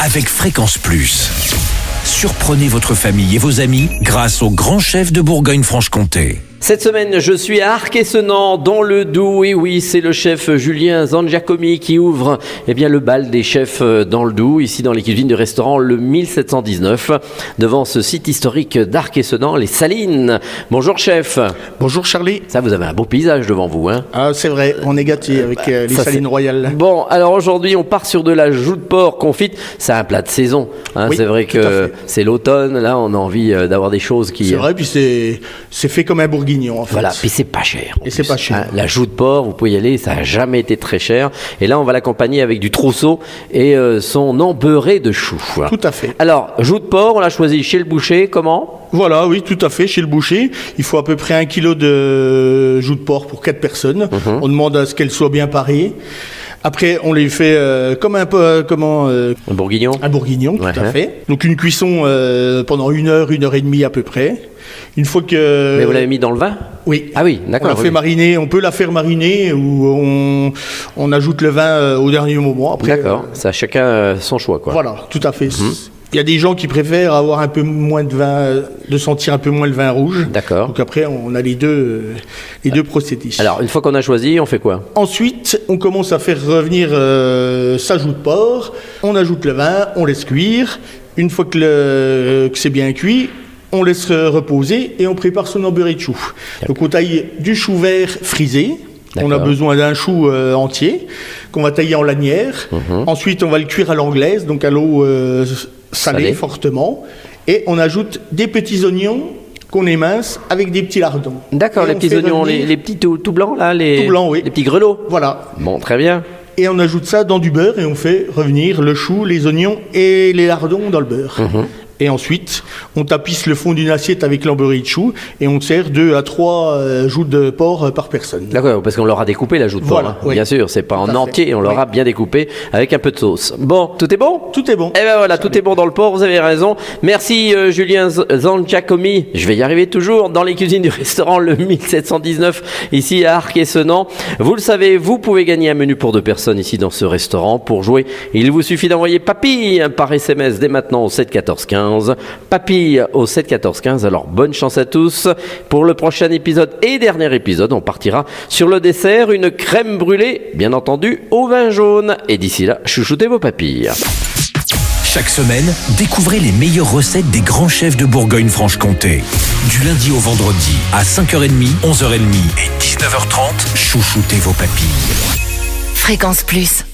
avec Fréquence Plus. Surprenez votre famille et vos amis grâce au grand chef de Bourgogne-Franche-Comté. Cette semaine, je suis à Arc-et-Senans, dans le Doubs. Et oui, c'est le chef Julien Zangiacomi qui ouvre le bal des chefs dans le Doubs, ici dans les cuisines du restaurant Le 1719, devant ce site historique d'Arc-et-Senans, les Salines. Bonjour chef. Bonjour Charlie. Ça, vous avez un beau paysage devant vous, hein? Ah, c'est vrai, on est gâtés avec les Salines royales. Bon, alors aujourd'hui, on part sur de la joue de porc confite. C'est un plat de saison, hein. Oui, c'est vrai que c'est l'automne, là, on a envie d'avoir des choses qui... C'est vrai, puis c'est fait comme un bourguignon. En fait. Voilà, puis c'est pas cher. Et c'est pas cher. Hein, la joue de porc, vous pouvez y aller, ça n'a jamais été très cher. Et là, on va l'accompagner avec du trousseau et son embeurré de choux. Tout à fait. Alors, joue de porc, on l'a choisi chez le boucher, comment ? Voilà, oui, tout à fait, chez le boucher. Il faut à peu près 1 kilo de joue de porc pour 4 personnes. On demande à ce qu'elle soit bien parée. Après, on les fait comme un bourguignon. Un bourguignon, tout à fait. Donc une cuisson pendant 1 heure, 1 heure et demie à peu près. Une fois que... Mais vous l'avez mis dans le vin ? Oui. Ah oui, d'accord. On la fait mariner, on peut la faire mariner ou on ajoute le vin au dernier moment. Après, d'accord, ça chacun son choix, quoi. Voilà, tout à fait. Il y a des gens qui préfèrent avoir un peu moins de vin, de sentir un peu moins le vin rouge. D'accord. Donc après, on a les deux procédés. Alors, une fois qu'on a choisi, on fait quoi ? Ensuite, on commence à faire revenir sa joue de porc. On ajoute le vin, on laisse cuire. Une fois que c'est bien cuit, on laisse reposer et on prépare son embeurré de chou. Donc on taille du chou vert frisé. D'accord. On a besoin d'un chou entier qu'on va tailler en lanières. Ensuite, on va le cuire à l'anglaise, donc à l'eau salée fortement. Et on ajoute des petits oignons qu'on émince avec des petits lardons. D'accord, les petits oignons, les petits tout blancs là, tout blancs, oui. Les petits grelots. Voilà. Bon, très bien. Et on ajoute ça dans du beurre et on fait revenir le chou, les oignons et les lardons dans le beurre. Et ensuite, on tapisse le fond d'une assiette avec l'embeurré de chou et on sert 2 à 3 joues de porc par personne. D'accord, parce qu'on l'aura découpé la joue de porc. Voilà, oui. Bien sûr, c'est pas en entier, on l'aura bien découpé avec un peu de sauce. Bon, tout est bon ? Tout est bon. Eh ben voilà, tout est bon dans le porc, vous avez raison. Merci Julien Zangiacomi. Je vais y arriver toujours dans les cuisines du restaurant Le 1719, ici à Arc-et-Senans. Vous le savez, vous pouvez gagner un menu pour 2 personnes ici dans ce restaurant. Pour jouer, il vous suffit d'envoyer papille par SMS dès maintenant au 7 14 15. Papille au 7 14 15. Alors bonne chance à tous. Pour le prochain épisode et dernier épisode, on partira sur le dessert, une crème brûlée, bien entendu, au vin jaune. Et d'ici là, chouchoutez vos papilles. Chaque semaine, découvrez les meilleures recettes des grands chefs de Bourgogne-Franche-Comté. Du lundi au vendredi, à 5h30, 11h30 et 19h30, chouchoutez vos papilles. Fréquence Plus.